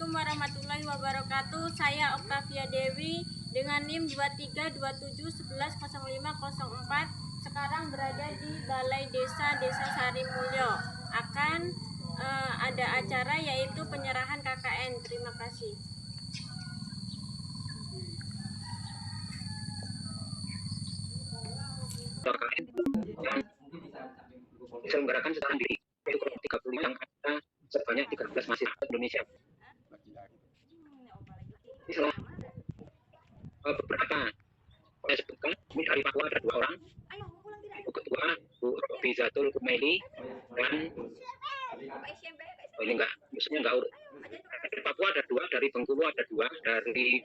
Assalamualaikum warahmatullahi wabarakatuh. Saya Oktavia Dewi dengan NIM 2327110504. Sekarang berada di Balai Desa Sarimulyo. Akan ada acara yaitu penyerahan KKN. Terima kasih. KKN yang diselenggarakan secara mandiri yaitu 35 yang ada sebanyak 13 masyarakat Indonesia. Ini salah beberapa saya sebutkan. Ini dari Papua ada 2 orang, Ibu Ketua Bu Robizatul Kumaili, dan ini enggak, maksudnya enggak urut. Dari Papua ada 2, dari Bengkulu ada 2, dari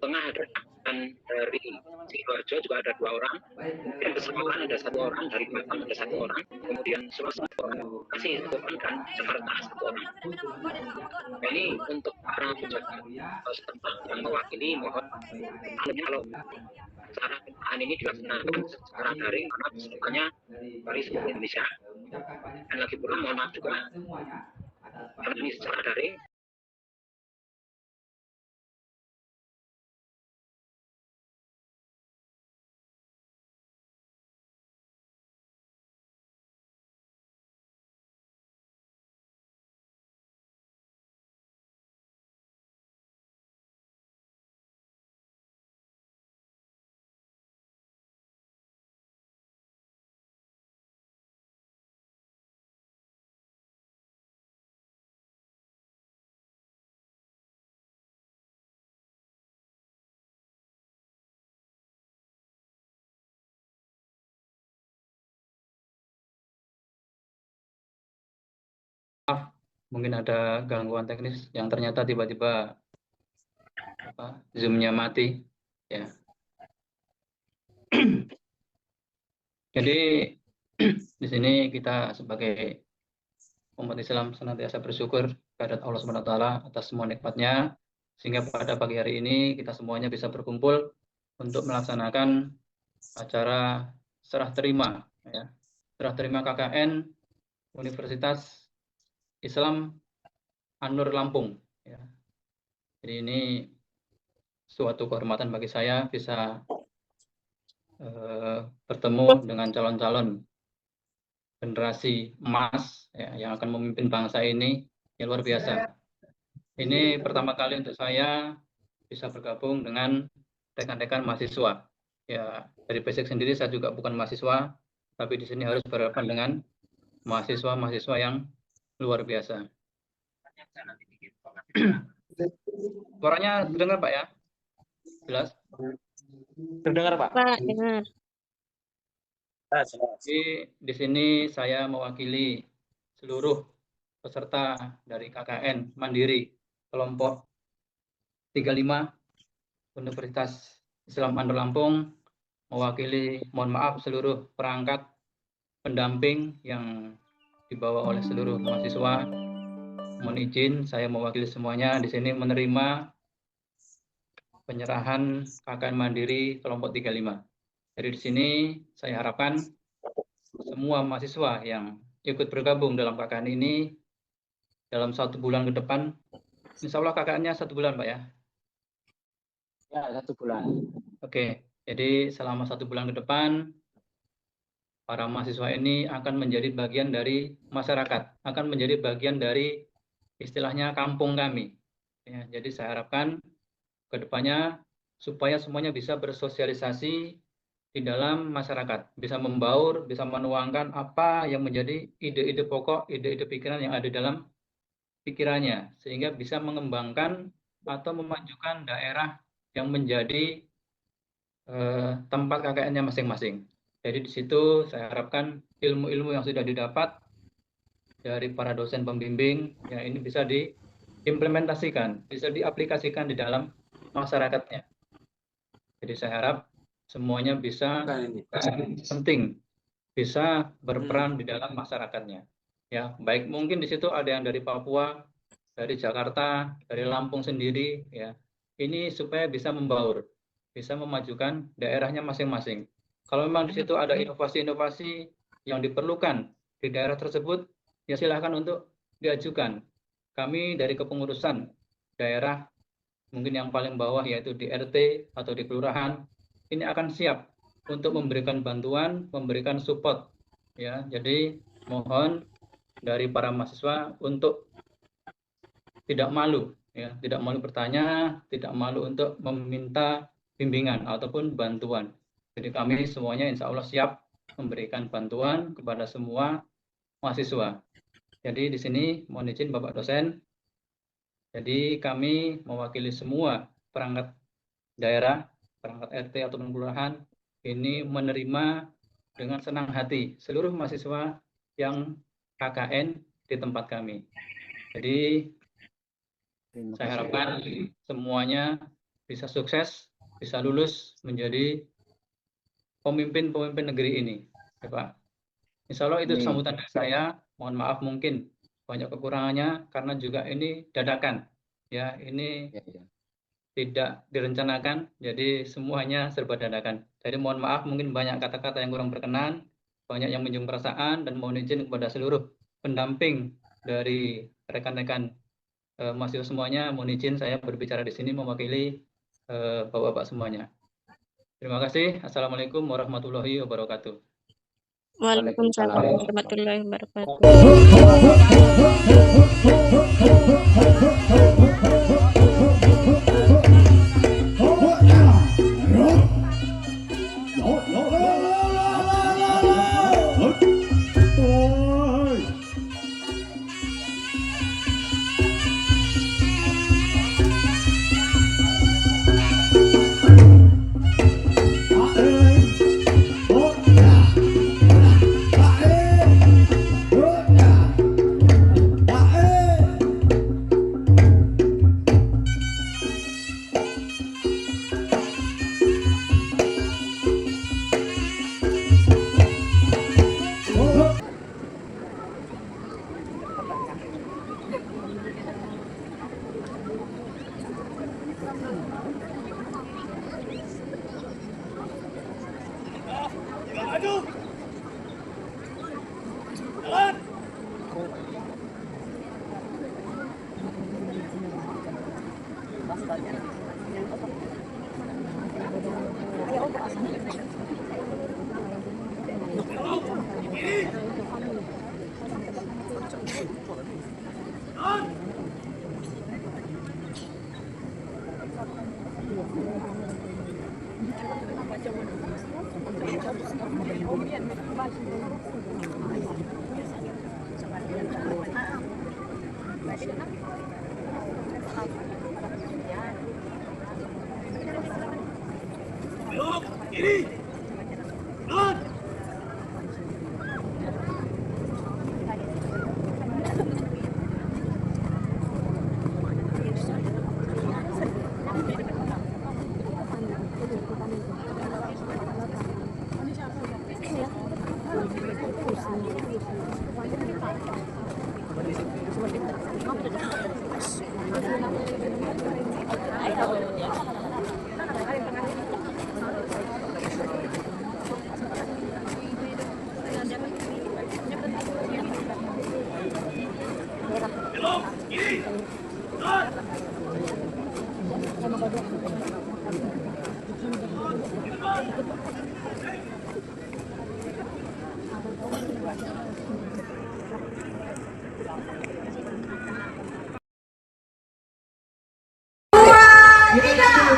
Tengah ada, dan dari Sidoarjo juga ada 2 orang, kemudian Pesawaran ada 1 orang, dari Batam ada 1 orang, kemudian Sulawesi 1 orang, Aceh 1 orang, dan Jakarta 1 orang. Nah, ini untuk para penjaga setempat yang mewakili, mohon kalau cara pencegahan ini dilaksanakan secara daring karena pesertanya dari seluruh Indonesia. Dan lagi pula mohon maaf juga karena ini secara daring. Mungkin ada gangguan teknis yang ternyata tiba-tiba Zoom-nya mati ya. Jadi di sini kita sebagai umat Islam senantiasa bersyukur kehadirat Allah Subhanahu wa taala atas semua nikmatnya, sehingga pada pagi hari ini kita semuanya bisa berkumpul untuk melaksanakan acara serah terima ya. Serah terima KKN Universitas Islam An-Nur Lampung ya. Jadi ini suatu kehormatan bagi saya bisa bertemu dengan calon-calon generasi emas ya, yang akan memimpin bangsa ini yang luar biasa. Ini pertama kali untuk saya bisa bergabung dengan rekan-rekan mahasiswa. Ya, dari basic sendiri saya juga bukan mahasiswa, tapi di sini harus berhadapan dengan mahasiswa-mahasiswa yang luar biasa. Suaranya terdengar Pak ya? Jelas? Terdengar Pak? Pak, dengar. Jadi di sini saya mewakili seluruh peserta dari KKN Mandiri kelompok 35 Universitas Islam An-Nur Lampung, mewakili, mohon maaf, seluruh perangkat pendamping yang dibawa oleh seluruh mahasiswa. Mohon izin saya mewakili semuanya di sini menerima penyerahan KKN Mandiri kelompok 35. Jadi di sini saya harapkan semua mahasiswa yang ikut bergabung dalam KKN ini dalam 1 bulan ke depan, insya Allah KKN-nya 1 bulan Pak ya? Ya, 1 bulan. Oke, jadi selama 1 bulan ke depan, para mahasiswa ini akan menjadi bagian dari masyarakat, akan menjadi bagian dari istilahnya kampung kami. Ya, jadi saya harapkan ke depannya supaya semuanya bisa bersosialisasi di dalam masyarakat, bisa membaur, bisa menuangkan apa yang menjadi ide-ide pokok, ide-ide pikiran yang ada dalam pikirannya, sehingga bisa mengembangkan atau memajukan daerah yang menjadi tempat KKN-nya masing-masing. Jadi di situ saya harapkan ilmu-ilmu yang sudah didapat dari para dosen pembimbing, ya ini bisa diimplementasikan, bisa diaplikasikan di dalam masyarakatnya. Jadi saya harap semuanya bisa penting, bisa berperan di dalam masyarakatnya. Ya, baik mungkin di situ ada yang dari Papua, dari Jakarta, dari Lampung sendiri, ya. Ini supaya bisa membaur, bisa memajukan daerahnya masing-masing. Kalau memang di situ ada inovasi-inovasi yang diperlukan di daerah tersebut, ya silahkan untuk diajukan, kami dari kepengurusan daerah, mungkin yang paling bawah yaitu di RT atau di kelurahan, ini akan siap untuk memberikan bantuan, memberikan support. Ya, jadi mohon dari para mahasiswa untuk tidak malu, ya, tidak malu bertanya, tidak malu untuk meminta bimbingan ataupun bantuan. Jadi kami semuanya insya Allah siap memberikan bantuan kepada semua mahasiswa. Jadi di sini mohon izin Bapak dosen, jadi kami mewakili semua perangkat daerah, perangkat RT ataupun kelurahan, ini menerima dengan senang hati seluruh mahasiswa yang KKN di tempat kami. Jadi saya harapkan semuanya bisa sukses, bisa lulus menjadi pemimpin-pemimpin negeri ini, ya Pak. Insya Allah itu sambutan dari saya. Mohon maaf mungkin banyak kekurangannya karena juga ini dadakan, ya ini tidak direncanakan, jadi semuanya serba dadakan. Jadi mohon maaf mungkin banyak kata-kata yang kurang berkenan, banyak yang menyinggung perasaan, dan mohon izin kepada seluruh pendamping dari rekan-rekan mahasiswa semuanya, mohon izin saya berbicara di sini mewakili bapak-bapak semuanya. Terima kasih. Assalamualaikum warahmatullahi wabarakatuh. Waalaikumsalam warahmatullahi wabarakatuh.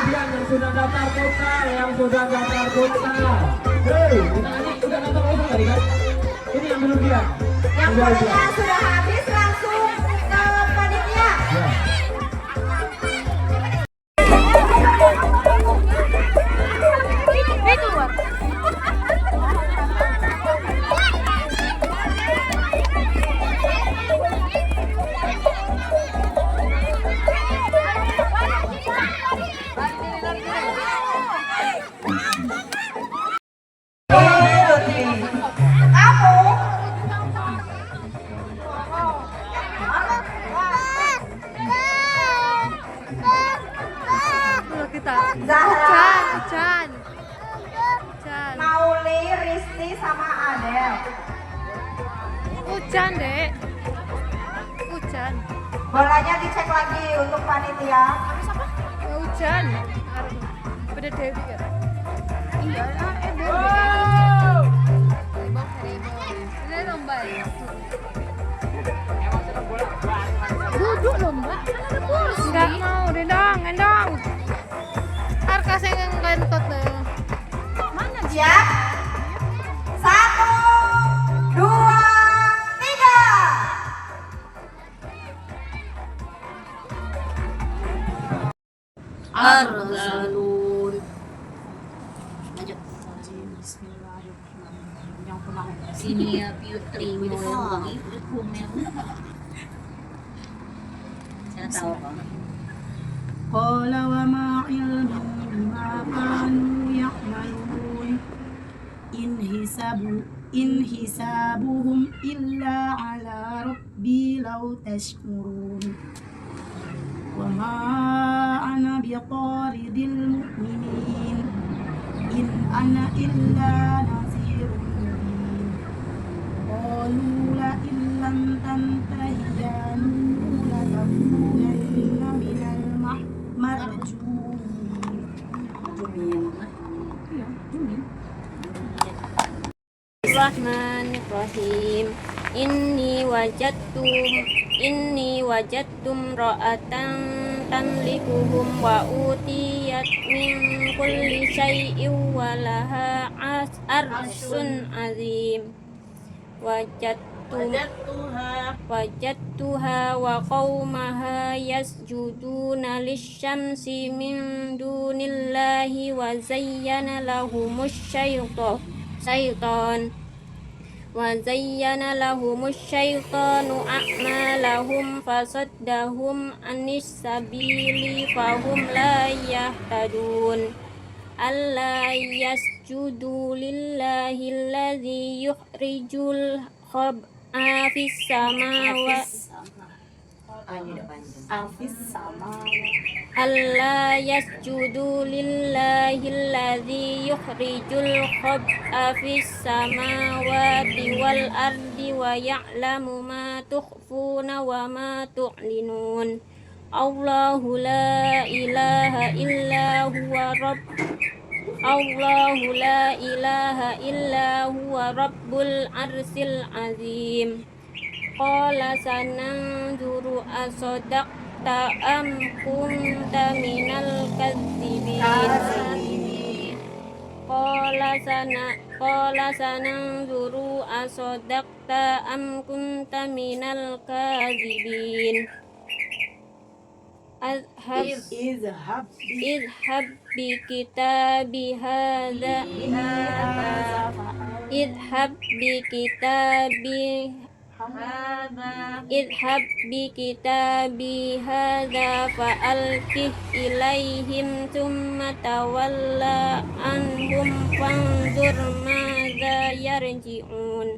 Yang sudah daftar kota, yang sudah daftar kota. Hei, kita ini sudah daftar kota tadi kan? Ini yang belum dia. Yang kuotanya sudah habis, langsung ke panitia. Ya. Zahra, Mauli, Risti, sama Adel. Hujan, Dek. Bolanya dicek lagi untuk panitia. Hujan. Beda Dewi kan. Iya, Ini lomba ya. Duduk lomba. Enggak mau, endong. Harga saya ngentot deh. Mana dia? Siap? 1, 2, 3. Arsalun. Lanjut. Sini ya, terima kasih. Saya tahu kok. Qala wa ma ilmi bima kanu ya'malun in hisabuhum illa ala rabbi law tashkurun wa ma ana biqaridil mu'minin in ana illa nazirun mubin qalu la illam tantahi ya nuh latakunanna minal marjumin. Bismillahirrahmanirrahim. Inni wajadtum ra'atan tamlikuhum wa utiyat min kulli syai'in wa laha arsun azim. Wajadtuha wa qaumaha yasjuduna lisyamsi min dunillahi wa zayyana lahumus syaitanu a'malahum fasaddahum anis sabili fahum la yahtadun. Alla yasjudu lillahi alladhi yukhrijul khab'a fis samawati Alla yasjudu lillahi alladhi yukhrijul khab'a fis samawati wal ardi wa ya'lamu ma tukhfuna wa ma tu'linun. Allahu la ilaha illa huwa rabbul arsil azim. Qala sananzuru asadaqta am kunta minal kadzibin. Qala sananzuru asadaqta am kunta minal kadzibin. Idhab bi kitabi hadha fa'alqih ilaihim thumma tawalla anhum fanzur madza yarji'un.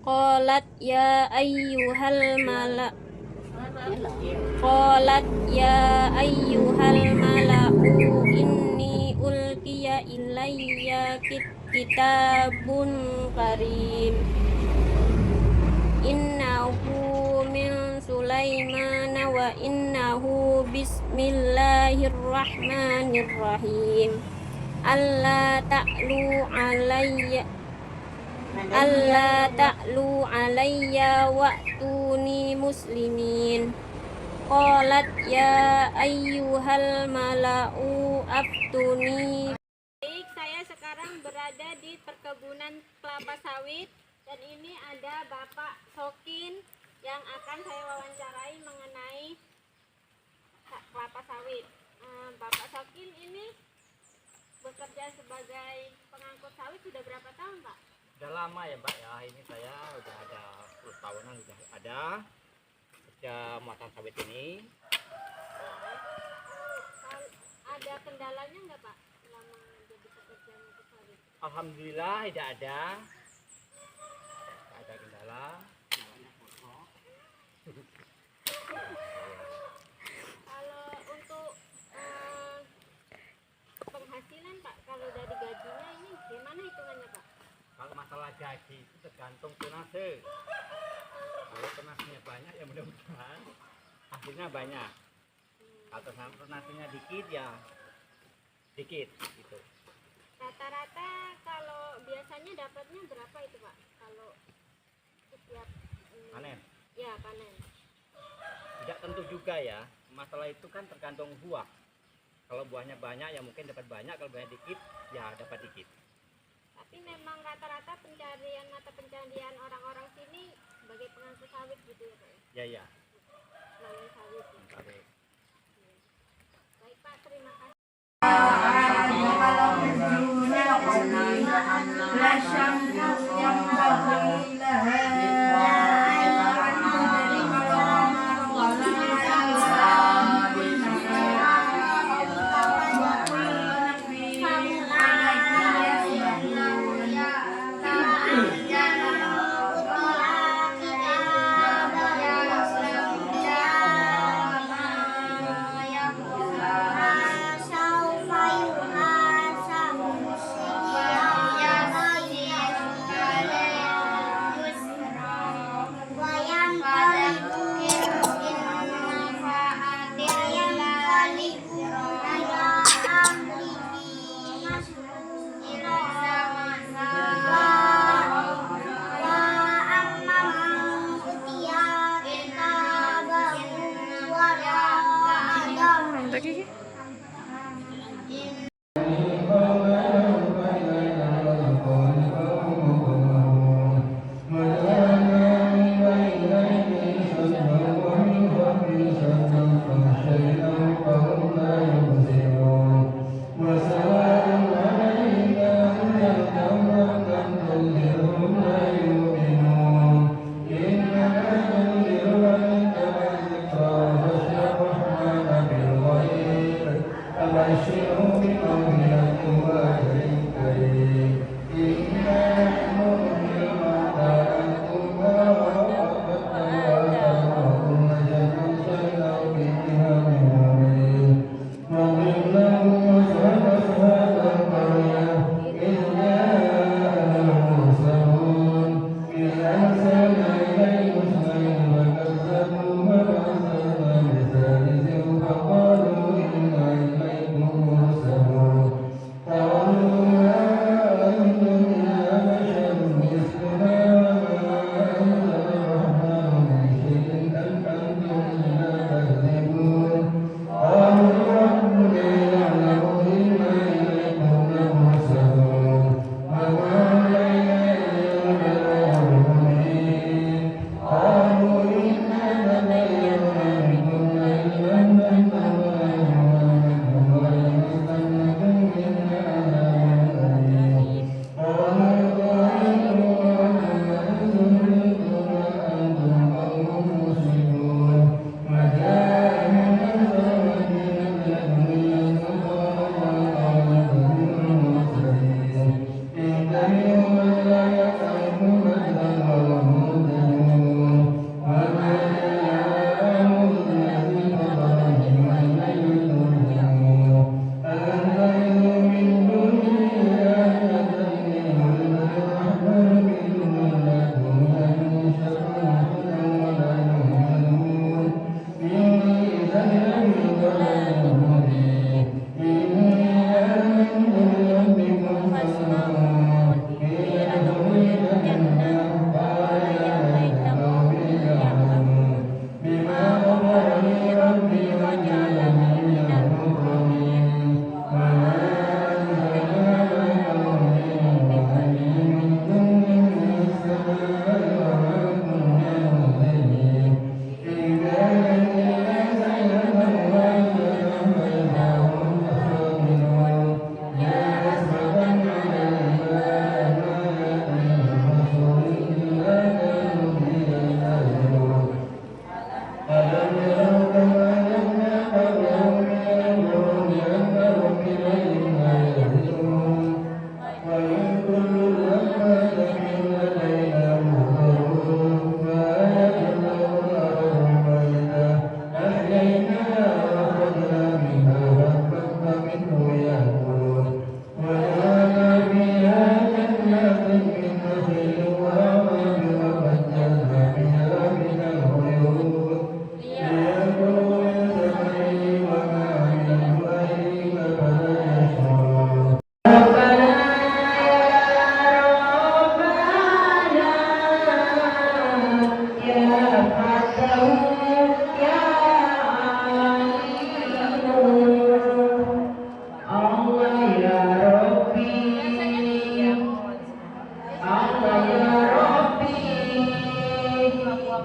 Qalat ya ayyuhal mala'u inni ulqiya ilayya kitabun karim. Innahu min Sulaiman wa innahu bismillahirrahmanirrahim. Alla ta'lu alayya wa'tuni muslimin. Qalat ya ayyuhal mala'u aftuni. Baik, saya sekarang berada di perkebunan kelapa sawit dan ini ada Bapak Sokin yang akan saya wawancarai mengenai kelapa sawit. Bapak Sokin ini bekerja sebagai pengangkut sawit sudah berapa tahun, Pak? Sudah lama ya, Mbak ya. Ini saya udah ada 10 tahunan sudah ada kerja muatan sawit ini. Ada kendalanya nggak, Pak, selama jadi pekerja muatan sawit? Alhamdulillah tidak ada. Tidak ada kendala. Kalau untuk penghasilan, Pak, kalau dari gajinya ini gimana hitungannya, Pak? Kalau masalah gaji itu tergantung tunase. Kalau tunasnya banyak ya ya mudah-mudahan hasilnya banyak. Kalau nasinya dikit ya dikit gitu. Rata-rata kalau biasanya dapatnya berapa itu Pak? Kalau setiap Panen ya panen. tidak tentu juga ya, masalah itu kan tergantung buah. Kalau buahnya banyak ya mungkin dapat banyak, kalau buahnya dikit ya dapat dikit. Tapi memang rata-rata mata pencarian orang-orang sini sebagai pengangkut sawit gitu ya Pak? Ya ya. Melalui sawit. Ya. Sawit. Baik Pak, terima kasih.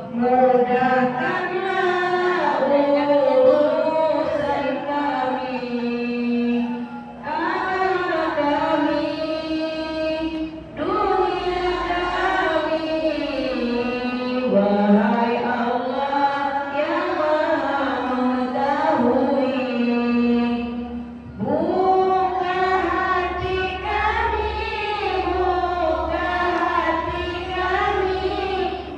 mudahkanlah urusan kami, agama kami, dunia kami, wahai Allah yang Maha mengetahui. Buka hati kami, buka hati kami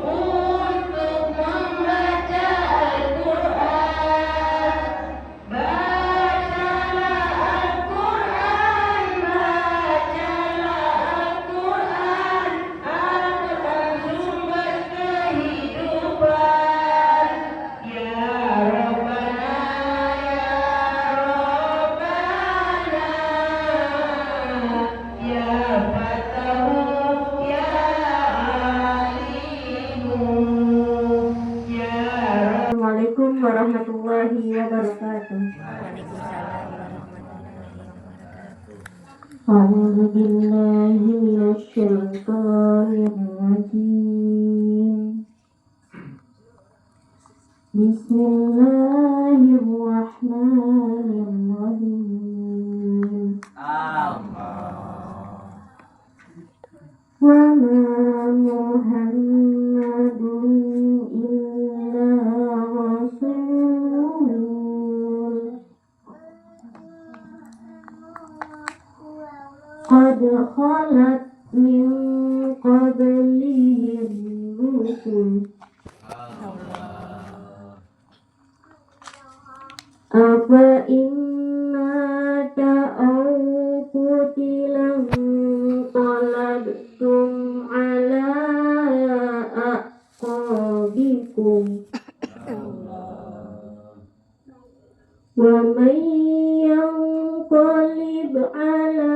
untuk membaca Al-Quran. Bacalah Al-Quran, bacalah Al-Quran, Al-Quran sumber kehidupan. Ya Rabbana, ya Rabbana, ya Fatahu, ya Alimu, ya Assalamualaikum warahmatullahi wabarakatuh. A'udzu billahi minasy syaithanir rajim. Bismillahirrahmanirrahim. Wa ma Muhammadun illa rasul qad khalat min qablihi rusul. Apa inna ta'au kutilang qalabtum ala aqabikum. Wa man yanqalib ala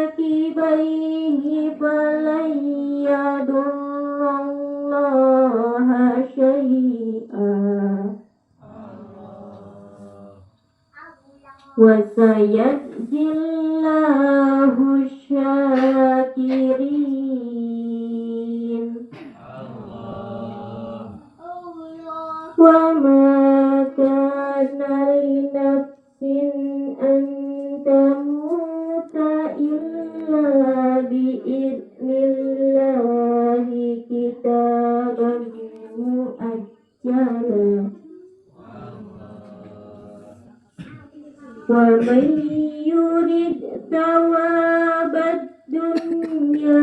akibaihi falan yadurrallaha syai'an. Wa sayajzillahu syakirin. Wa ma kana li nafsin an tamuta illa bi idnillahi kitaban muajjala. Wa man yurid thawabad dunya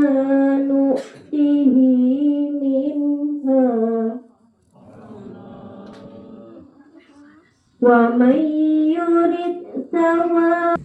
nu'tihi minha wa man yurid thawabad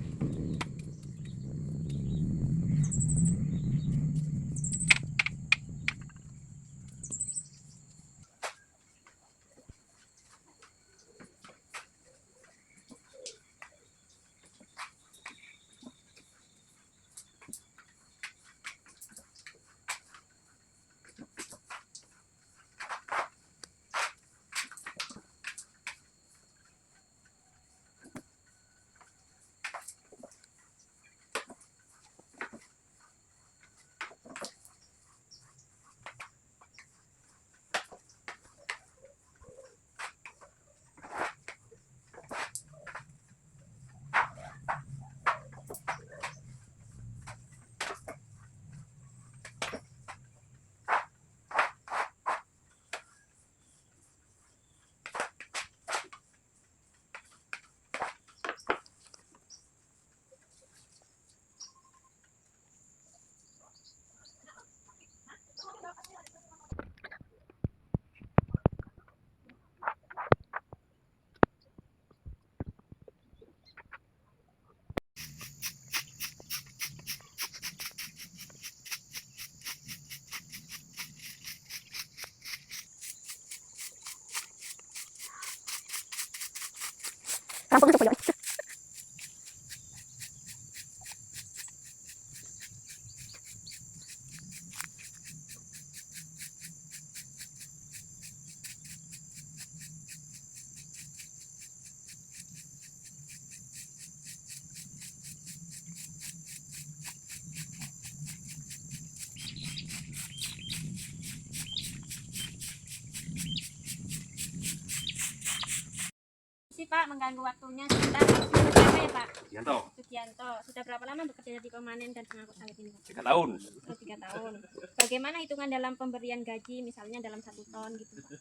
permisi Pak, mengganggu waktunya sebentar. Siapa ya Pak? Yanto, Sugianto. Sudah berapa lama bekerja di pemanen dan pengangkut sawit ini Pak? 3 tahun. Oh, 3 tahun. Bagaimana hitungan dalam pemberian gaji, misalnya dalam 1 ton gitu Pak?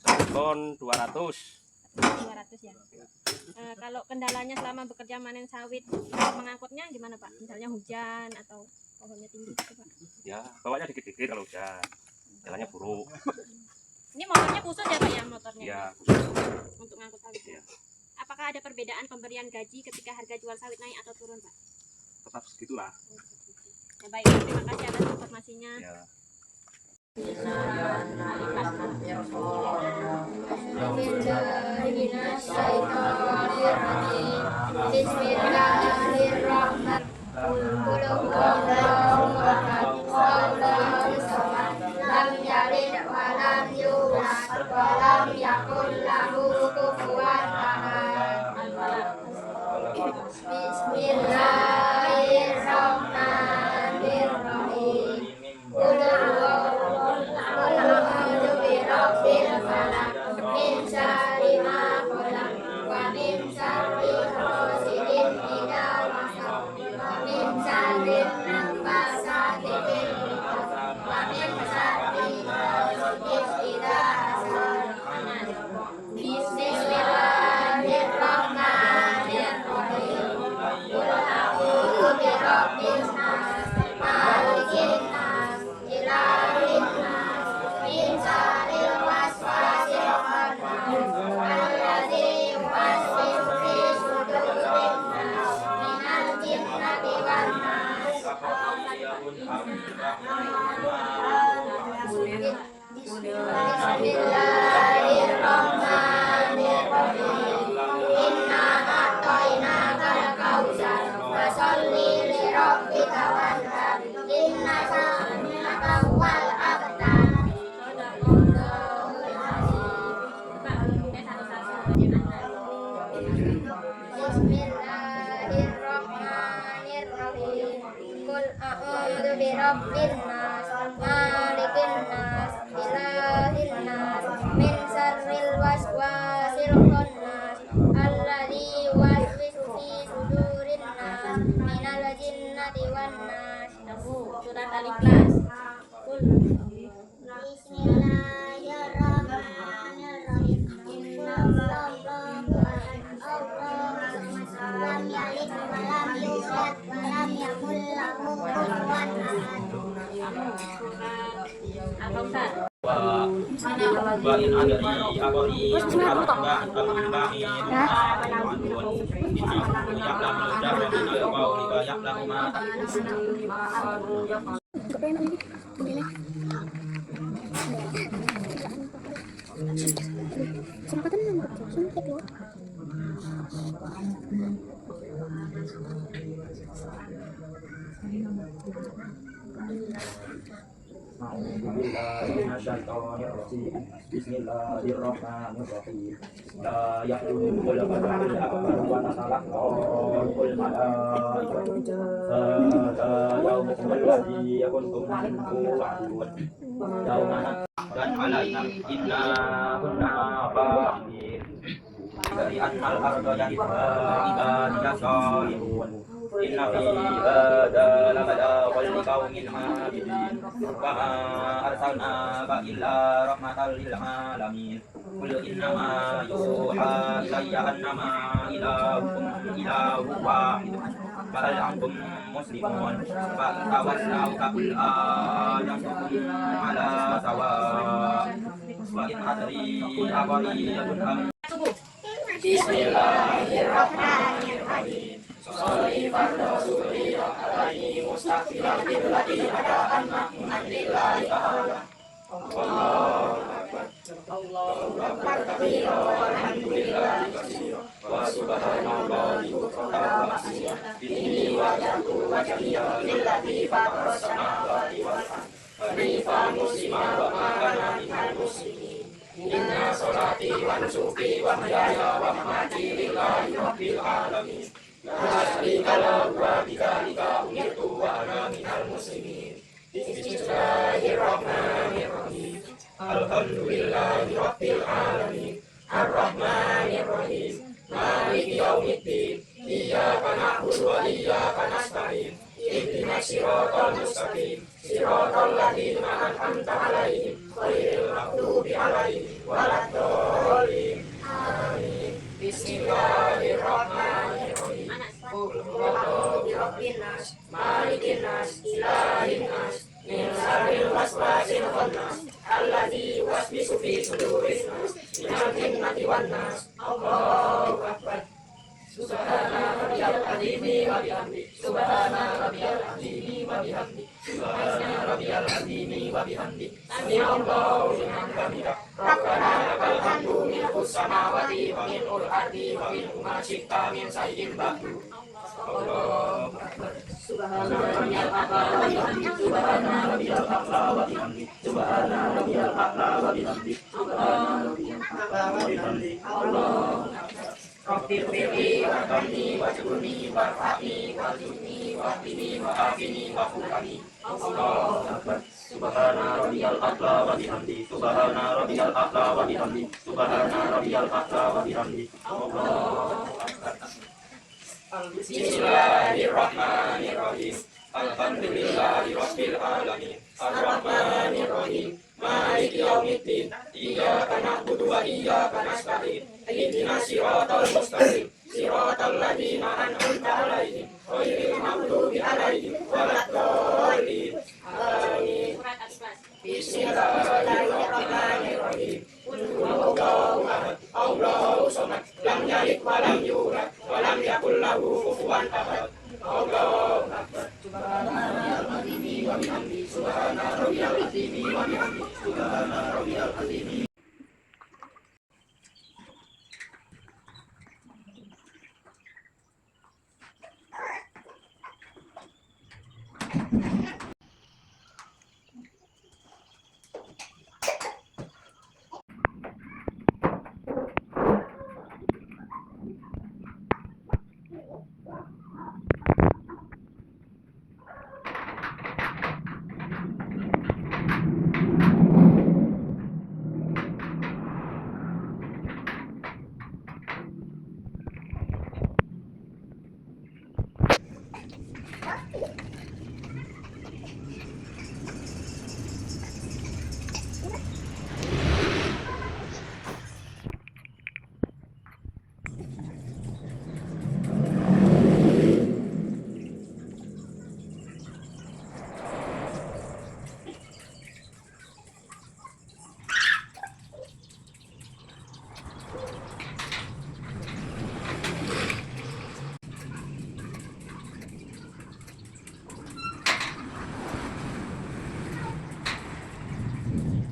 1 ton 200. 200 ya. Kalau kendalanya selama bekerja manen sawit, mengangkutnya gimana Pak? Misalnya hujan atau pohonnya tinggi gitu Pak? Ya, bawanya dikit-dikit kalau hujan. Jalannya buruk. Ini motornya khusus ya Pak ya motornya? Ya, Untuk ngangkut sawit. Ya. Apakah ada perbedaan pemberian gaji ketika harga jual sawit naik atau turun Pak? tetap segitulah. Ya, baik, terima kasih atas informasinya. Ya. Bismillahirrahmanirrahim. Qul a'udzu birabbin nas, malikin nas, ilahin nas, min syarril waswasil khannas, alladzi yuwaswisu fi sudurin nas, minal jinnati wan nas. Surat Al-Ikhlas. Bismillahirrahmanirrahim. Innallaha lam yalid wa lam yulad wa lam yakul lahu kufuwan ahad. Apa Ustaz? Wa in adri aqri Bismillahirrahmanirrahim. La ya'lamu al-ghaiba illa huwa al-khaliqul malaikatu. Yawmul ladzi kuntum tu'adun. Dan alaina inna kunna fa'ilin. Dari annal arda ibadika salihun. Inna fi hadza labalaghan liqaumin 'abidin. Wa ma arsalnaka illa rahmatan lil 'alamin. Qul innama yuha ilayya annama ilahukum ilahun wahid. Fa hal antum muslimun? Fa in tawallaw faqul amantukum 'ala sawa. Wa in adri aqriyatun am. Bismillahirrahmanirrahim. Sholli fardo suri alaihi mustaghfiran lillati ada anna lillahi ta'ala. Allahu akbar. Allahu akbar kabira walhamdulillahi katsira wa subhanallahi bukratan wa asila. Inni wajhtu wajhiya lillati fatara samawati wal ardh. Hanifan musliman wa ma kana minal musyrikin. Inna sholati wa nusuki wa mahyaya wa mamati lillahi rabbil alamin. La syarika lahu wa bidzalika umirtu wa ana minal muslimin. Bismillahirrahmanirrahim. Alhamdulillahi rabbil alamin. Ar-Rahmanir-Rahim. Maliki yaumiddin. Iyyaka na'budu wa iyyaka nasta'in. Ihdinas siratal mustaqim. Siratal ladzina an'amta 'alaihim ghairil maghdubi 'alaihim waladdallin. Amin. Bismillahirrahmanirrahim. Qul huwallahu birabbin nas, malikin nas, ilahin nas, min syarril waswasil khannas, alladzi yuwaswisu fi sudurin nas, minal jinnati wan nas. Allahu akbar. Subhana rabbiyal azimi wa bihamdi. Subhana rabbiyal azimi wa bihamdi. Subhana rabbiyal azimi wa bihamdi. Sami'allahu liman hamidah. Rabbana lakal hamdu mil'us samawati wa mil'ul ardi wa mil'u ma syi'ta min syai'in ba'du. Allahu akbar. Subhana rabbiyal a'la wa bihamdi. Subhana rabbiyal a'la wa bihamdi. Subhana rabbiyal a'la wa bihamdi. Subhana rabbiyal a'la wa bihamdi. Allahu akbar. Rabbir firli warhamni wajburni warfa'ni warzuqni wahdini wa'afini wa'fukani. Allahu akbar. Subhana rabbiyal a'la wa bihamdi. Subhana rabbiyal a'la wa bihamdi. Subhana rabbiyal a'la wa bihamdi. Allahu akbar. Bismillahirrahmanirrahim. Alhamdulillahi rabbil alamin. Ar-Rahmanir-Rahim. Maliki yaumiddin. Iyyaka na'budu wa iyyaka nasta'in. Ihdinas siratal mustaqim. Siratal ladzina an'amta 'alaihim ghairil maghdubi 'alaihim waladdallin. Amin. Bismillahirrahmanirrahim. Qul huwallahu ahad. Allahu samad. Lam yalid wa lam yulad wa lam yakul lahu kufuwan ahad. Allahu akbar. Subhana rabbiyal azimi wa bihamdi. Subhana rabbiyal azimi wa bihamdi. Subhana rabbiyal azimi.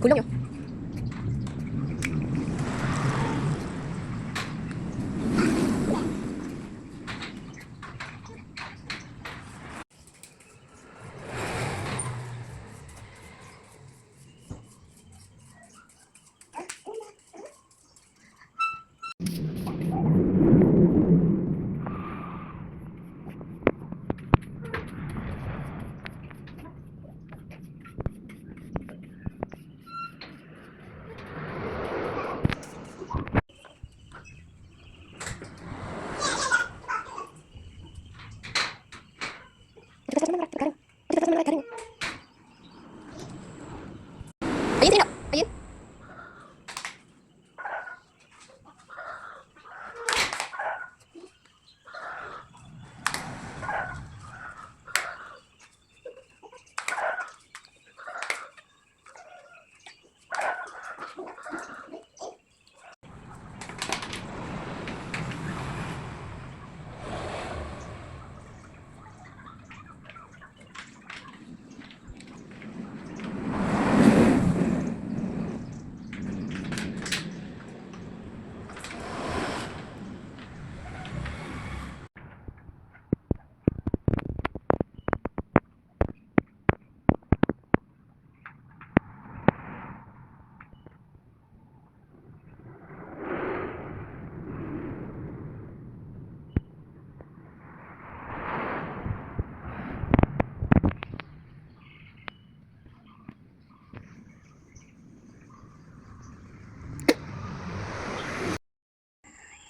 Gulung yuk. Ayun, sino? Ayun.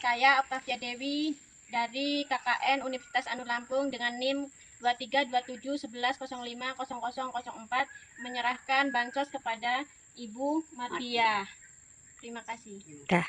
Saya Octavia Dewi dari KKN Universitas Anu Lampung dengan NIM 232711050004 menyerahkan bansos kepada Ibu Mardia. Terima kasih. Dah.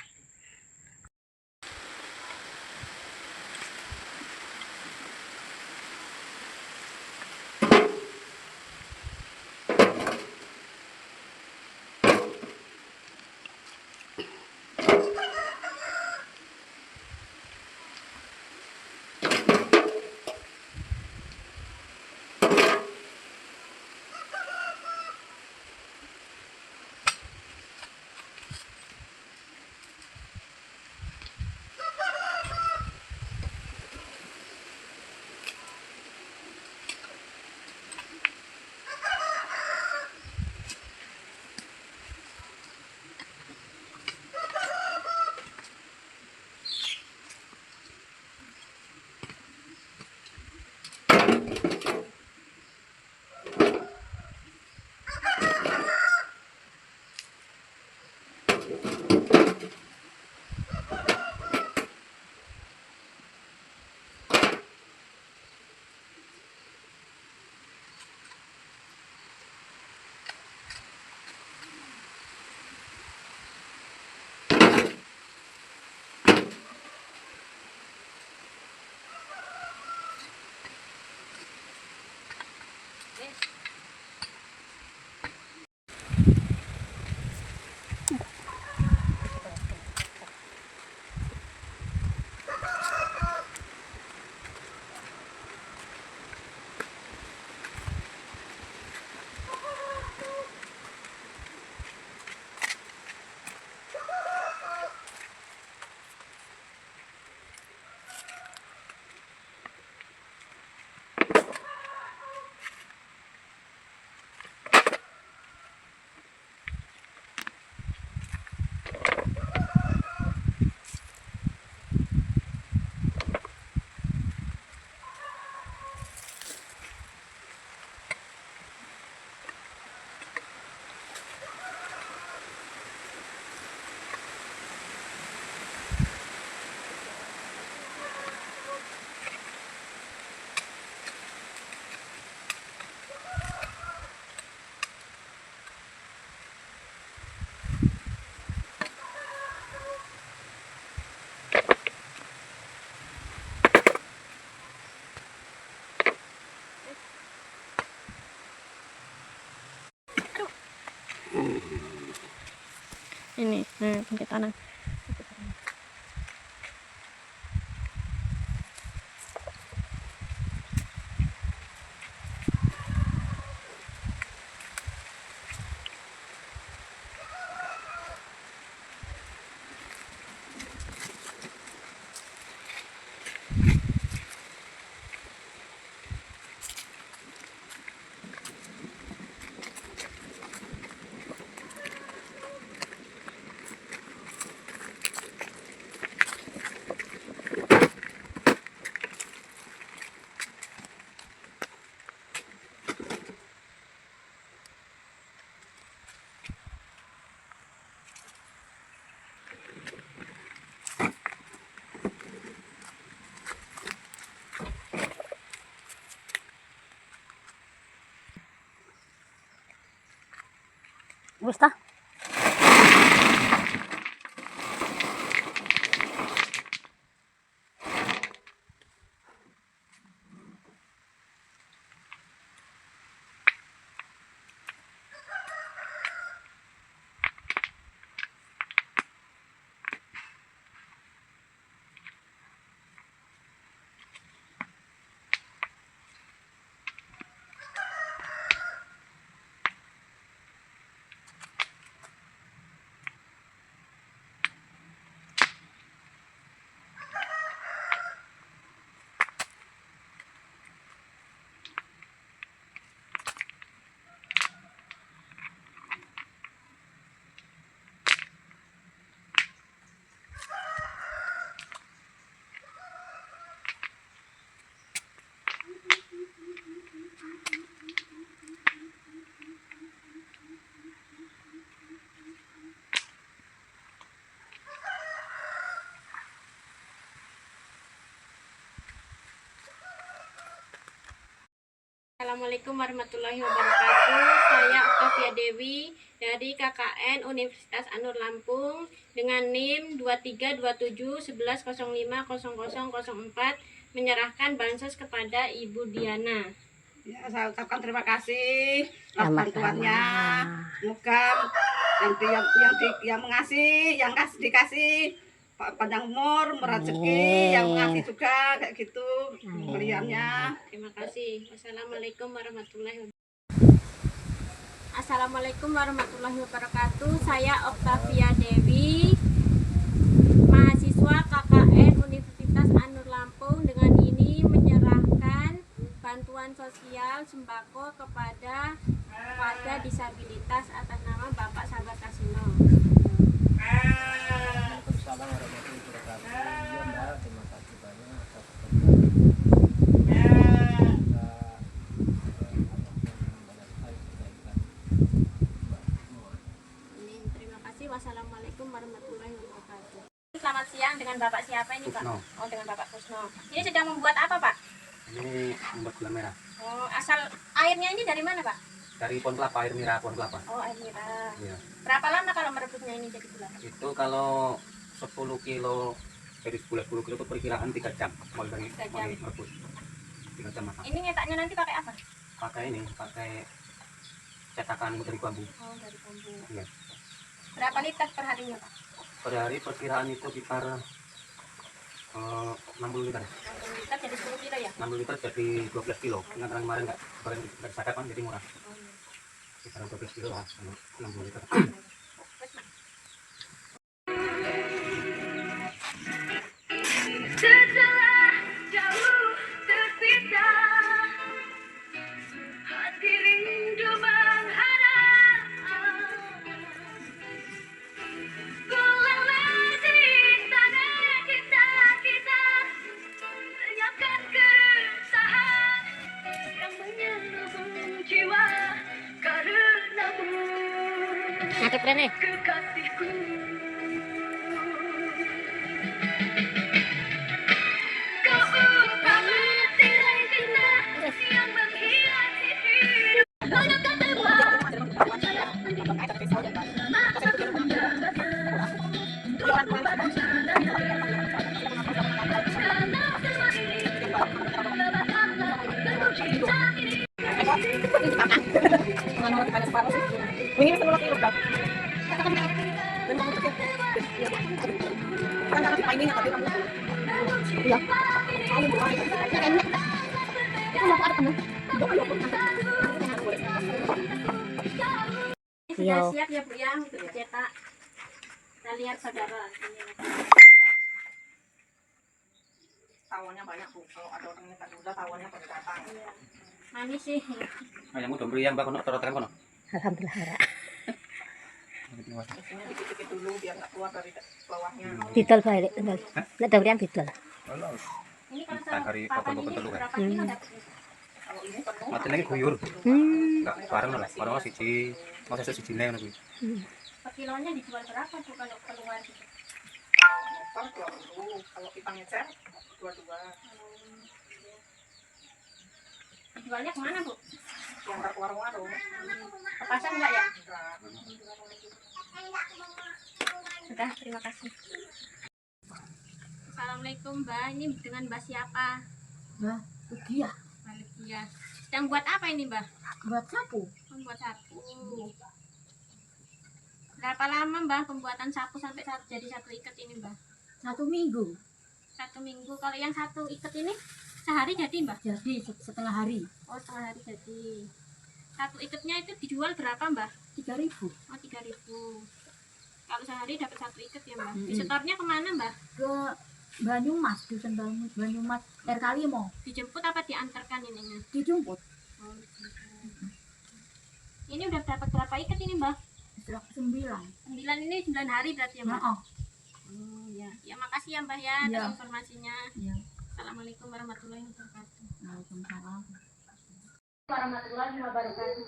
Ini pencet tanah. Wis ta? Assalamualaikum warahmatullahi wabarakatuh. Saya Oktavia Dewi dari KKN Universitas Anur Lampung dengan NIM 232711050004 menyerahkan bansos kepada Ibu Diana. Ya, saya ucapkan terima kasih atas bantuannya. Semoga yang mengasih, yang dikasih panjang umur, rezeki, yang mengasih juga kayak gitu pemberiannya. Terima kasih. Wassalamualaikum warahmatullahi wabarakatuh. Assalamualaikum warahmatullahi wabarakatuh. Saya Oktavia Dewi, mahasiswa KKN Universitas Anur Lampung, dengan ini menyerahkan bantuan sosial sembako kepada warga disabilitas atas nama Bapak Sabar Kasino. Terima kasih. Wassalamualaikum warahmatullahi wabarakatuh. Selamat siang, dengan Bapak siapa ini, Pak? Kusno. Oh, dengan Bapak Kusno. Ini sedang membuat apa, Pak? Ini membuat gula merah. Oh, asal airnya ini dari mana, Pak? Dari pohon kelapa, air merah pohon kelapa. Oh, air merah. Iya. Berapa lama kalau merebusnya ini jadi gula? Itu kalau 10 kilo, dari 10 kilo itu perkiraan 3 jam. Mulai dari 3 jam. merebus. 3 jam masak. Ini nyetaknya nanti pakai apa? Pakai cetakan dari bambu. Oh, dari bambu. Iya. Berapa liter per harinya, Pak? Per hari perkiraan itu sekitar 60 liter. 60 liter jadi 10 kilo ya? 60 liter jadi 12 kilo. Ingat kemarin nggak sadar kan, jadi murah. Sekitar 12 kilo lah, 60 liter. Setelah jauh terpisah, hati rindu mengharap. Pulanglah di tanah kita, lenyapkan keresahan yang menyelubung jiwa karenamu, kekasihku. Sudah siap ya, Bu, ya, untuk dicetak. Kita lihat saudara. Tawonnya banyak, Bu. Kalau ada orang minta gula, tawonnya pada datang. Iya. Manis sih. Ayam udah beri yang bakal terus kono. Alhamdulillah. Isinya dikit-dikit dulu biar nggak keluar dari bawahnya. Didol balik, tinggal. Nek dawrian didol. Ini kalau Hari papan pokok ini telu kan. berapa kilo dapatnya? Kalau ini penuh. Mati lagi guyur. Enggak bareng lah. Bareng siji. Masa siji nek ngono kuwi. Per kilonya dijual berapa, Bu, kalau keluar gitu? Kalau 20, kalau kita ngecer 22. Dijualnya kemana, Bu? Yang ke warung-warung. Ke pasar enggak ya? Enggak. Sudah, terima kasih. Assalamualaikum, Mbak. Ini dengan Mbak siapa? Mbak Lugia. Mbak Lugia. Sedang buat apa ini, Mbak? Buat sapu. Membuat sapu. Berapa lama, Mbak, pembuatan sapu sampai jadi satu ikat ini, Mbak? 1 minggu. 1 minggu. Kalau yang satu ikat ini sehari jadi, Mbak? Jadi setengah hari. Oh, setengah hari jadi. Satu ikatnya itu dijual berapa, Mbak? 3.000. Oh, 3.000. Kalau sehari dapat satu ikat ya, Mbak? Disetornya kemana, Mbak? Ke Banyumas, dusun Banyumas, Air Kalimo. Dijemput apa diantarkan ininya? Dijemput. Oh, ini udah dapat berapa ikat ini, Mbak? 9. 9 ini 9 hari berarti ya, Mbak? Oh. Oh, ya. Ya, makasih ya, Mbak ya, atas Ya. informasinya. Ya. Assalamualaikum warahmatullahi wabarakatuh. Waalaikumsalam. Warahmatullahi wabarakatuh.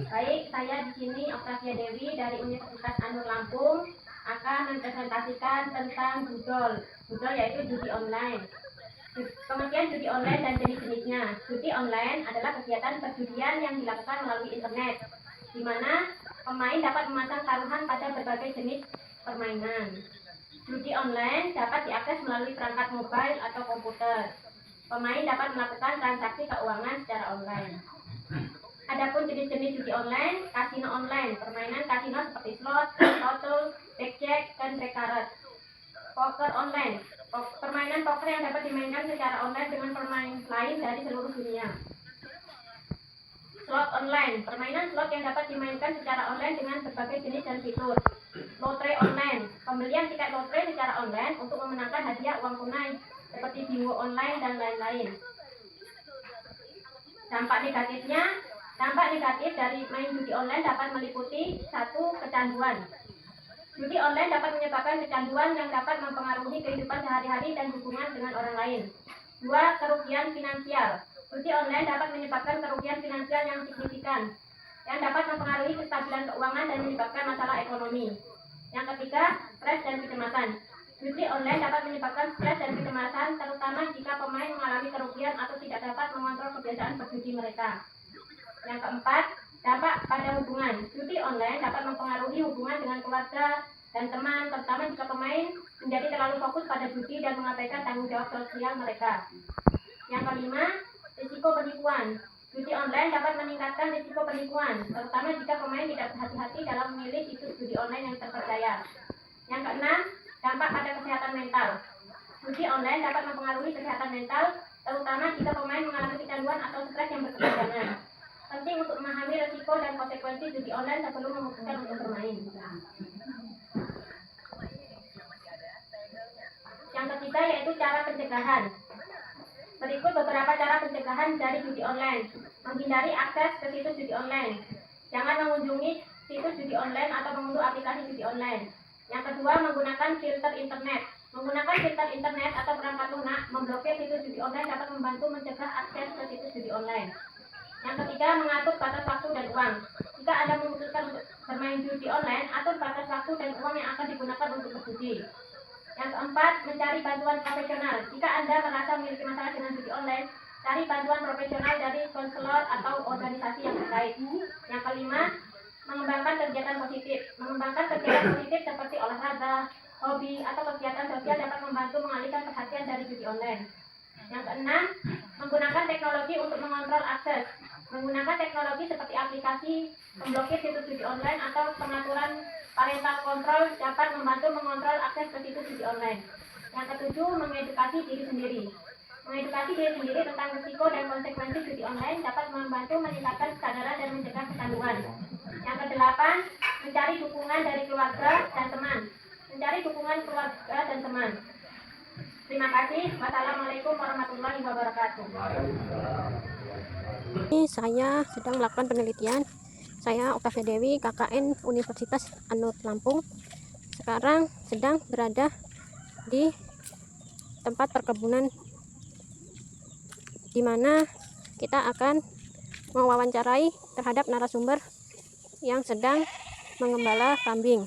Baik, saya di sini Oktavia Dewi dari Universitas Anur Lampung akan mempresentasikan tentang Budol. Budol yaitu judi online. Pengertian judi online dan jenis-jenisnya. Judi online adalah kegiatan perjudian yang dilakukan melalui internet, di mana pemain dapat memasang taruhan pada berbagai jenis permainan. Judi online dapat diakses melalui perangkat mobile atau komputer. Pemain dapat melakukan transaksi keuangan secara online. Adapun jenis-jenis judi online, kasino online, permainan kasino seperti slot, toto, blackjack, dan baccarat. Poker online, permainan poker yang dapat dimainkan secara online dengan pemain lain dari seluruh dunia. Slot online, permainan slot yang dapat dimainkan secara online dengan berbagai jenis dan fitur. Lotre online, pembelian tiket lotre secara online untuk memenangkan hadiah uang tunai seperti bingo online dan lain-lain. Dampak negatif dari main judi online dapat meliputi 1. Kecanduan. Judi online dapat menyebabkan kecanduan yang dapat mempengaruhi kehidupan sehari-hari dan hubungan dengan orang lain. 2. Kerugian finansial. Judi online dapat menyebabkan kerugian finansial yang signifikan, yang dapat mempengaruhi kestabilan keuangan dan menyebabkan masalah ekonomi. Yang ketiga, stres dan kecemasan. Judi online dapat menyebabkan stres dan kecemasan, terutama jika pemain mengalami kerugian atau tidak dapat mengontrol kebiasaan berjudi mereka. Yang keempat, dampak pada hubungan. Judi online dapat mempengaruhi hubungan dengan keluarga dan teman, terutama jika pemain menjadi terlalu fokus pada judi dan mengabaikan tanggung jawab sosial mereka. Yang kelima, risiko penipuan. Judi online dapat meningkatkan risiko penipuan, terutama jika pemain tidak berhati-hati dalam memilih situs judi online yang terpercaya. Yang keenam, dampak pada kesehatan mental. Judi online dapat mempengaruhi kesehatan mental, terutama jika pemain mengalami kecanduan atau stres yang berkepanjangan. Penting untuk memahami risiko dan konsekuensi judi online sebelum memutuskan untuk bermain. Yang ketiga yaitu cara pencegahan. Berikut beberapa cara pencegahan dari judi online. Menghindari akses ke situs judi online. Jangan mengunjungi situs judi online atau mengunduh aplikasi judi online. Yang kedua, menggunakan filter internet. Menggunakan filter internet atau perangkat lunak memblokir situs judi online dapat membantu mencegah akses ke situs judi online. Yang ketiga, mengatur batas waktu dan uang. Jika Anda memutuskan untuk bermain judi online, atur batas waktu dan uang yang akan digunakan untuk berjudi. Yang keempat, mencari bantuan profesional. Jika Anda merasa memiliki masalah dengan judi online, cari bantuan profesional dari konselor atau organisasi yang terkait. Yang kelima, mengembangkan kegiatan positif. Mengembangkan kegiatan positif seperti olahraga, hobi, atau kegiatan sosial dapat membantu mengalihkan perhatian dari judi online. Yang keenam, menggunakan teknologi untuk mengontrol akses. Menggunakan teknologi seperti aplikasi memblokir situs judi online atau pengaturan parental control dapat membantu mengontrol akses ke situs judi online. Yang ketujuh, mengedukasi diri sendiri. Mengedukasi diri sendiri tentang risiko dan konsekuensi judi online dapat membantu meningkatkan kesadaran dan mencegah kecanduan. Yang kedelapan, mencari dukungan dari keluarga dan teman. Mencari dukungan keluarga dan teman. Terima kasih. Wassalamualaikum warahmatullahi wabarakatuh. Ini saya sedang melakukan penelitian. Saya Oktavia Dewi, KKN Universitas Anur Lampung. Sekarang sedang berada di tempat perkebunan di mana kita akan mewawancarai terhadap narasumber yang sedang mengembala kambing.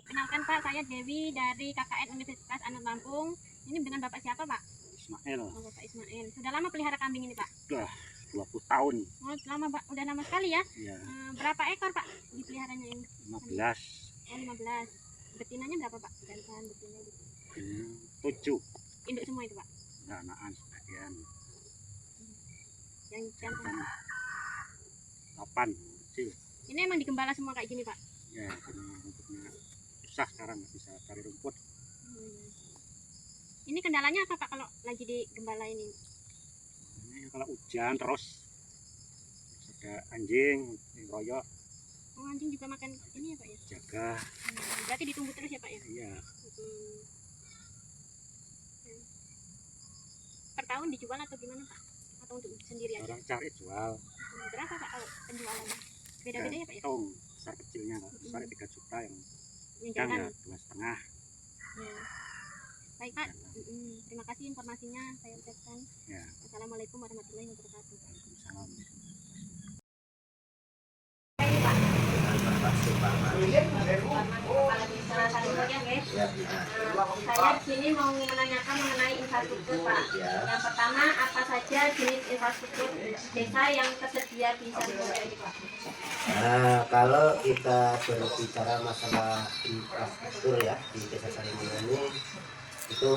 Kenalkan Pak, saya Dewi dari KKN Universitas Anur Lampung. Ini dengan Bapak siapa Pak? Ismail. Oh, Bapak Ismail. Sudah lama pelihara kambing ini Pak? Sudah 20 tahun. Oh, lama Pak. Udah lama sekali ya? Iya. Berapa ekor Pak dipeliharanya ini? 15. Oh, 15. Betinanya berapa Pak? Jantan betina gitu. 7. Induk semua itu Pak? Nah, anakan sebagian. Yang jantan 8 kecil. Ini emang digembala semua kayak gini Pak? Ya, karena rumputnya susah sekarang, nggak bisa cari rumput. Ini kendalanya apa Pak kalau lagi digembala ini? Ini kalau hujan terus ada anjing yang royok. Oh, anjing juga makan ini ya Pak ya? Jaga. Berarti ditunggu terus ya Pak ya? Iya. Per tahun dijual atau gimana Pak? Atau untuk sendiri aja? Orang cari jual. Berapa Pak kalau penjualannya? Beda-beda ya Pak ya? Hitung besar kecilnya, besar 3 juta yang jangan ya 2,5. Ya. Baik Pak, terima kasih informasinya saya ucapkan. Ya. Assalamualaikum warahmatullahi wabarakatuh. Waalaikumsalam. salah satunya guys. Ya. Saya di sini mau menanyakan mengenai infrastruktur Pak. Yang pertama, apa saja jenis infrastruktur desa yang tersedia di Sarimulyo ini Pak? Nah, kalau kita berbicara masalah infrastruktur ya di Desa Sarimulyo ini, itu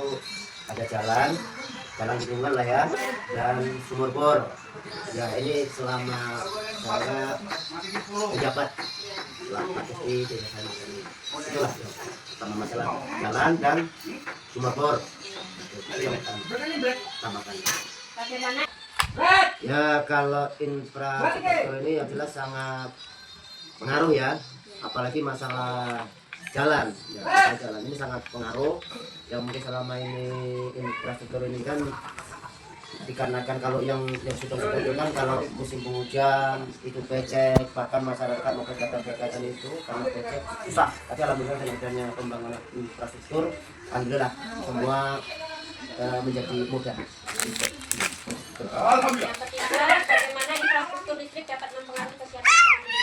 ada jalan lingkungan lah ya, dan sumur bor. Ya ini selama saya menjabat di Desa Sarimulyo ini, itulah sama masalah jalan dan sumur bor. Itu yang utamakan. Bagaimana? Ya kalau infrastruktur ini yang jelas sangat pengaruh ya, apalagi masalah jalan. Ya, jalan ini sangat pengaruh. Yang mungkin selama ini infrastruktur ini kan dikarenakan kalau yang sudah kan kalau musim penghujan itu becek, bahkan masyarakat mau kegiatan itu karena becek susah. Tapi alhamdulillah dengan adanya pembangunan infrastruktur, alhamdulillah semua menjadi mudah. Yang ketiga, bagaimana infrastruktur listrik dapat mempengaruhi kesehatan ekonomi?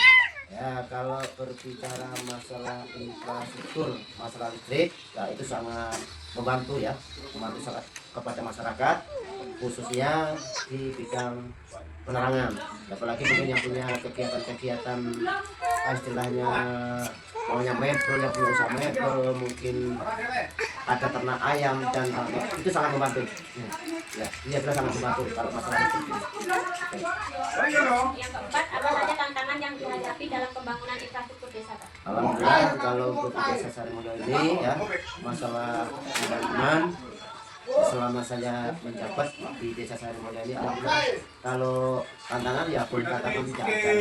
Ya, kalau berbicara masalah infrastruktur, masalah listrik, ya itu sangat membantu ya, membantu sangat kepada masyarakat, khususnya di bidang penerangan. Apalagi mungkin yang punya kegiatan-kegiatan istilahnya maunya metro, yang punya usaha metro, mungkin ada ternak ayam dan itu sangat membantu. Ya, dia sudah sangat membantu kalau masalah itu. Yang keempat, apa saja tantangan yang dihadapi dalam pembangunan infrastruktur desa Pak? Alhamdulillah kalau untuk Desa Sarimulyo ini ya, masalah pembangunan selama saya menjabat di Desa Sarimulyo ini, alhamdulillah kalau tantangan ya pun katakan tidak ada.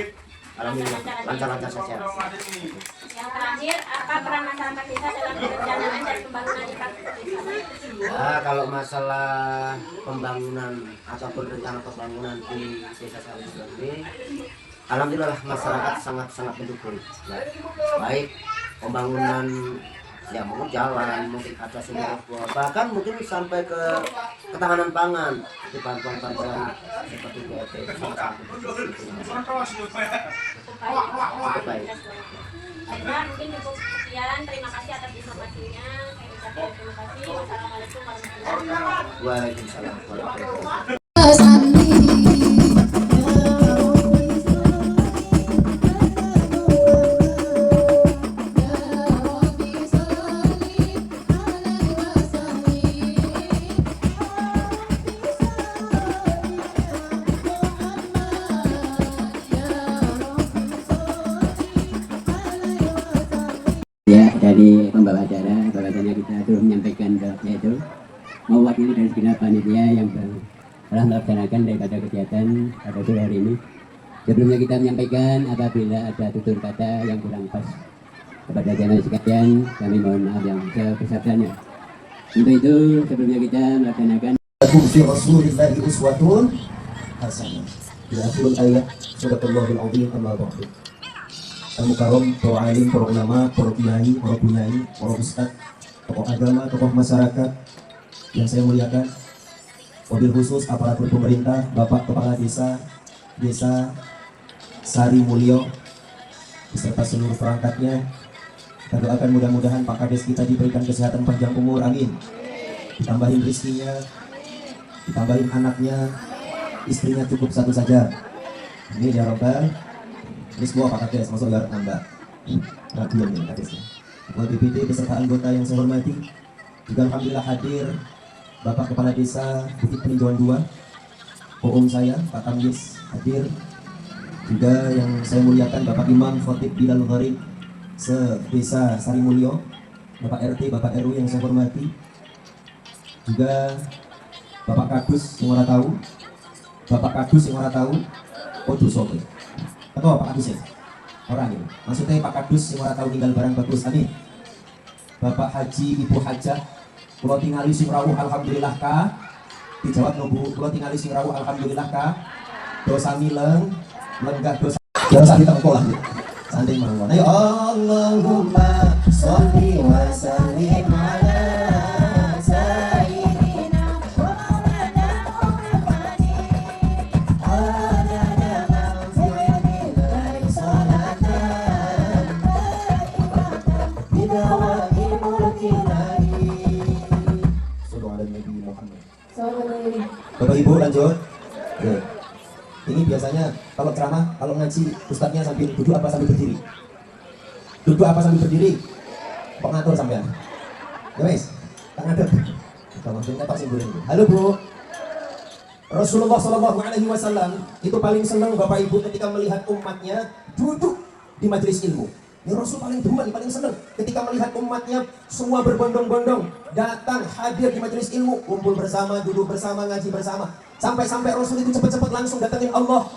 Alhamdulillah lancar-lancar saja. Yang terakhir, apa peran masyarakat desa dalam perencanaan dan pembangunan infrastruktur desa? Nah, kalau masalah pembangunan ataupun rencana pembangunan di Desa Sarimulyo ini, alhamdulillah masyarakat sangat mendukung. Ya, baik pembangunan ya mungkin jalan, mungkin ada sumber bor, bahkan mungkin sampai ke ketahanan pangan, di bantuan-bantuan seperti BLT sangat baik. Baiklah, mungkin cukup sekian. Terima kasih atas informasinya. Saya ucapkan terima kasih. Wassalamualaikum warahmatullahi wabarakatuh. Waalaikumsalam warahmatullahi wabarakatuh. Ya, dari pembawa acara bahwasanya kita turut menyampaikan yaitu mewakili dari segenap panitia yang telah melaksanakan daripada kegiatan pada sore hari ini. Sebelumnya kita menyampaikan apabila ada tutur kata yang kurang pas kepada jamaah sekalian, kami mohon maaf yang sebesar-besarnya. Untuk itu sebelumnya kita melaksanakan fi Rasulillahi uswatun hasanah. Di akhir ayat Sadaqallahul Azim amma ba'du. Al-Mukarram, para alim, para ulama, para kiai, para bunyai, para ustadz, tokoh agama, tokoh masyarakat yang saya muliakan, wabil khusus aparatur pemerintah, Bapak Kepala Desa Sarimulyo beserta seluruh perangkatnya. Kita doakan mudah-mudahan Pak Kades kita diberikan kesehatan panjang umur, amin. Ditambahin rezekinya, ditambahin anaknya, istrinya cukup satu saja, amin ya Rabbal. Ini semua Pak Kades, masuk biar nambah radian nih Kadesnya. Ketua BPD beserta anggota yang saya hormati, juga alhamdulillah hadir Bapak Kepala Desa Bukit Peninjauan 2, Om saya Pak Kamdis hadir, juga yang saya muliakan Bapak Imam Khotib Bilal Gharib se-Desa Sarimulyo, Bapak RT, Bapak RW yang saya hormati, juga Bapak Kadus yang ora tahu, Bapak Kadus yang ora tahu, Odu Sobe. Atau Pak Kadus ya? Orang ya? Maksudnya Pak Kadus yang orang tahu tinggal barang bagus, amin. Bapak Haji, Ibu Hajah, kalau tingali sing rawuh alhamdulillah kah? Dijawab nobu, kalau tingali sing rawuh alhamdulillah kah? Dosa mileng, lenggah dosa. Jangan sakit tengkol lah, santai mawon. Ayo Allahumma sholli wa sallim ala sayyidina wa maulana Muhammadin adada maghfirati salatan bidawat sujud. Oke. Ini biasanya kalau ceramah, kalau ngaji ustadznya sambil duduk apa sambil berdiri? Duduk apa sambil berdiri? Kok ngatur sampean? Ya wes, tak ngatur. Kita maksudnya tak simbolin itu. Halo Bu. Rasulullah Shallallahu Alaihi Wasallam itu paling senang Bapak Ibu ketika melihat umatnya duduk di majelis ilmu. Ini Rasul paling demen, paling senang ketika melihat umatnya semua berbondong-bondong datang hadir di majelis ilmu, kumpul bersama, duduk bersama, ngaji bersama. Sampai-sampai Rasul itu cepat-cepat langsung datangin Allah.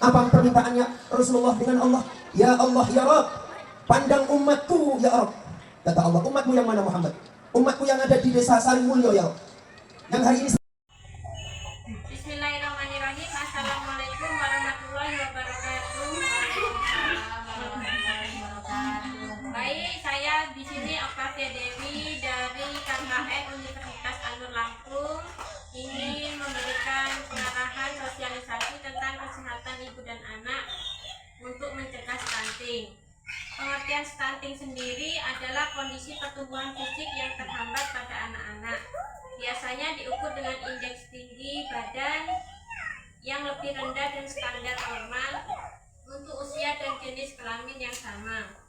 Apa permintaannya Rasulullah dengan Allah? Ya Allah, ya Rabb, pandang umatku ya Rabb. Kata Allah, umatmu yang mana Muhammad? Umatku yang ada di desa Sarimulyo ya Rabb. Yang hari ini. Bismillahirrahmanirrahim. Assalamualaikum warahmatullahi wabarakatuh. Baik, saya di sini Octavia Dewi dari KKN Universitas Anur Lampung ingin memberikan pengarahan sosialisasi tentang kesehatan ibu dan anak untuk mencegah stunting. Pengertian stunting sendiri adalah kondisi pertumbuhan fisik yang terhambat pada anak-anak. Biasanya diukur dengan indeks tinggi badan yang lebih rendah dan standar normal untuk usia dan jenis kelamin yang sama.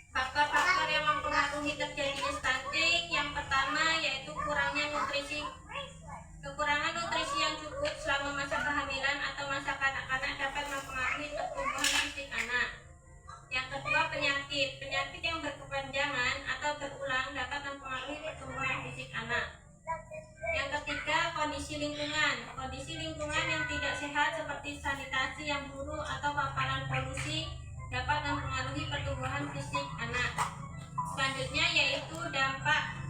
Faktor-faktor yang mempengaruhi terjadinya stunting yang pertama yaitu kurangnya nutrisi. Kekurangan nutrisi yang cukup selama masa kehamilan atau masa kanak-kanak dapat mempengaruhi pertumbuhan fisik anak. Yang kedua, penyakit. Penyakit yang berkepanjangan atau berulang dapat mempengaruhi pertumbuhan fisik anak. Yang ketiga, kondisi lingkungan. Kondisi lingkungan yang tidak sehat seperti sanitasi yang buruk atau paparan polusi dapat mempengaruhi pertumbuhan fisik anak. Selanjutnya yaitu dampak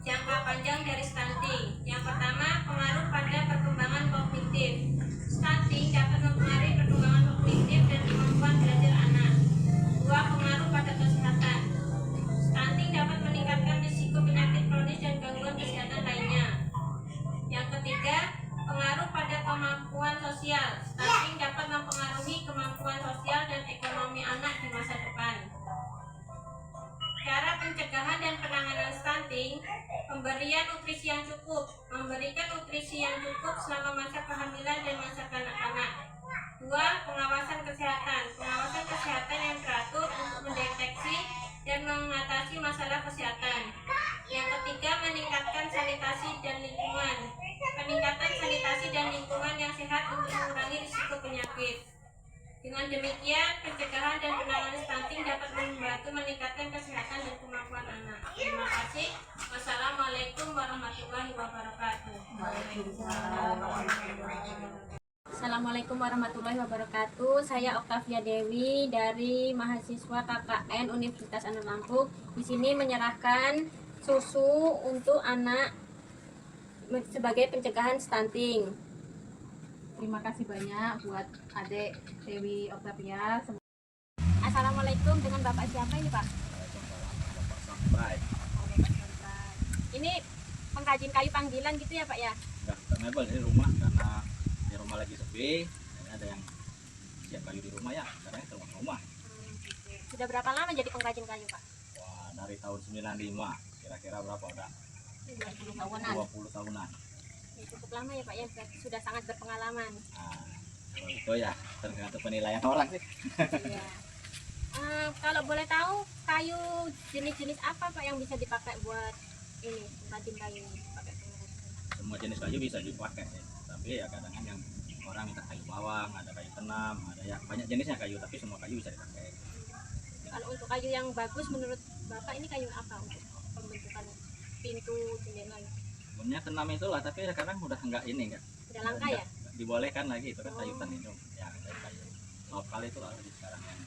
jangka panjang dari stunting. Yang pertama, pengaruh pada perkembangan kognitif. Stunting dapat mempengaruhi perkembangan kognitif dan kemampuan belajar anak. Dua, pengaruh pada kesehatan. Stunting dapat meningkatkan risiko penyakit kronis dan gangguan kesehatan lainnya. Yang ketiga, pengaruh pada kemampuan sosial. Stunting dapat mempengaruhi kemampuan sosial dan ekonomi anak di masa depan. Cara pencegahan dan penanganan stunting: pemberian nutrisi yang cukup. Memberikan nutrisi yang cukup selama masa kehamilan dan masa kanak-kanak. Dua, pengawasan kesehatan. Pengawasan kesehatan yang teratur untuk mendeteksi dan mengatasi masalah kesehatan. Yang ketiga, meningkatkan sanitasi dan lingkungan. Peningkatan sanitasi dan lingkungan yang sehat untuk mengurangi risiko penyakit. Dengan demikian, pencegahan dan penanganan stunting dapat membantu meningkatkan kesehatan dan kemampuan anak. Terima kasih. Wassalamualaikum warahmatullahi wabarakatuh. Assalamualaikum warahmatullahi wabarakatuh. Saya Octavia Dewi dari mahasiswa KKN Universitas Anur Lampung. Di sini menyerahkan susu untuk anak sebagai pencegahan stunting. Terima kasih banyak buat adik Dewi Octavia. Assalamualaikum, dengan Bapak siapa ini Pak? Ini pengrajin kayu panggilan gitu ya Pak ya? Enggak mebel di rumah karena di rumah lagi sepi. Ada yang siap kayu di rumah ya, sekarang ke rumah. Sudah berapa lama jadi pengrajin kayu Pak? Wah, dari tahun 95. Kira-kira berapa udah? 20 tahunan. 20 tahunan. Ya, cukup lama ya Pak ya, sudah sangat berpengalaman. Nah, itu ya tergantung penilaian orang sih. Iya. Kalau boleh tahu kayu jenis-jenis apa Pak yang bisa dipakai buat ini pengrajin kayu? Semua jenis kayu bisa dipakai ya. Tapi ya kadang yang orang minta kayu bawang, ada kayu tenam, ada ya banyak jenisnya kayu, tapi semua kayu bisa dipakai. Kalau untuk kayu yang bagus menurut Bapak ini kayu apa untuk pembentukan pintu jendela? Sebenarnya tenam itulah, tapi sekarang udah enggak ini enggak. Udah langka ya? Dibolehkan lagi itu kan kayu tenun ya, kayu lokal itu lah sekarang yang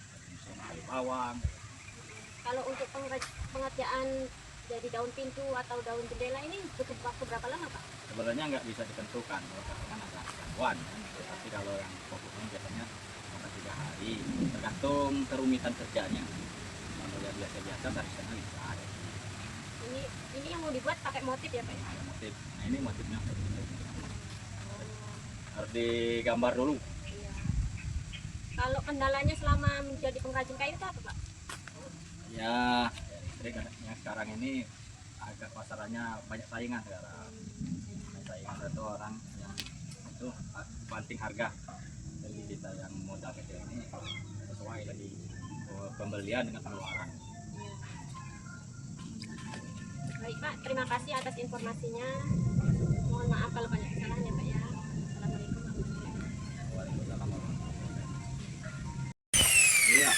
kayu bawang. Kalau untuk pengerjaan dari daun pintu atau daun jendela ini butuh waktu berapa lama Pak? Sebenarnya nggak bisa ditentukan, kalau kan ada gangguan kan. Tapi kalau yang fokusnya biasanya sampai 3 hari, tergantung kerumitan kerjanya. Kalau yang biasa-biasa tradisional bisa ada. Ini yang mau dibuat pakai motif ya Pak? Ada motif. Nah ini motifnya harus digambar dulu. Iya. Kalau kendalanya selama menjadi pengrajin kayu itu apa Pak? Ya, yang sekarang ini agak pasarannya banyak saingan sekarang. Saingan itu orang yang itu banting harga. Jadi kita yang modal kecil ini sesuai dari pembelian dengan pengeluaran. Baik Pak, terima kasih atas informasinya. Mohon maaf kalau banyak kesalahan ya Pak ya. Assalamualaikum warahmatullahi wabarakatuh. Iya.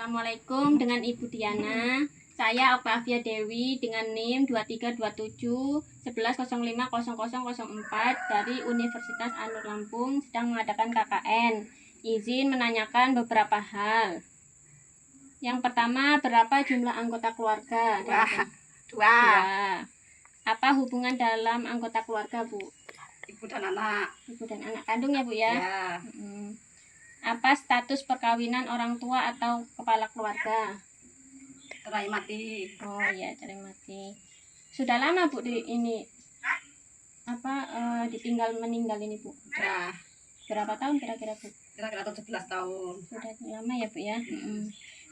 Assalamualaikum, dengan Ibu Diana. Saya Octavia Dewi dengan NIM 2327 11050004 dari Universitas Anur Lampung sedang mengadakan KKN. Izin menanyakan beberapa hal. Yang pertama, berapa jumlah anggota keluarga? Dua. Apa hubungan dalam anggota keluarga, Bu? Ibu dan anak. Ibu dan anak kandung ya, Bu ya? Ya. Apa status perkawinan orang tua atau kepala keluarga? Cerai mati. Oh iya, cerai mati. Sudah lama Bu ini ditinggal meninggal ini Bu? Ya. Berapa tahun kira-kira Bu? Kira-kira 17 tahun. Sudah lama ya Bu ya.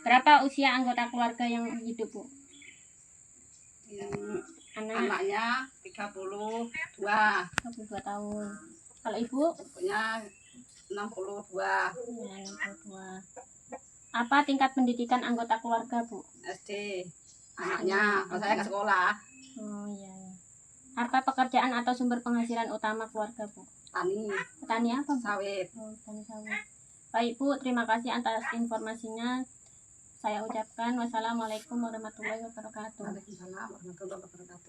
Berapa usia anggota keluarga yang hidup Bu? Yang anaknya 32 tahun. Kalau Ibu? Punya 62. Ya, 62. Apa tingkat pendidikan anggota keluarga Bu? SD. Anaknya, kalau saya ke sekolah. Oh iya. Apa pekerjaan atau sumber penghasilan utama keluarga Bu? Tani. Tani apa Bu? Sawit. Oh, tani sawit. Baik Bu, terima kasih atas informasinya. Saya ucapkan wassalamualaikum warahmatullahi wabarakatuh. Waalaikumsalam warahmatullahi wabarakatuh.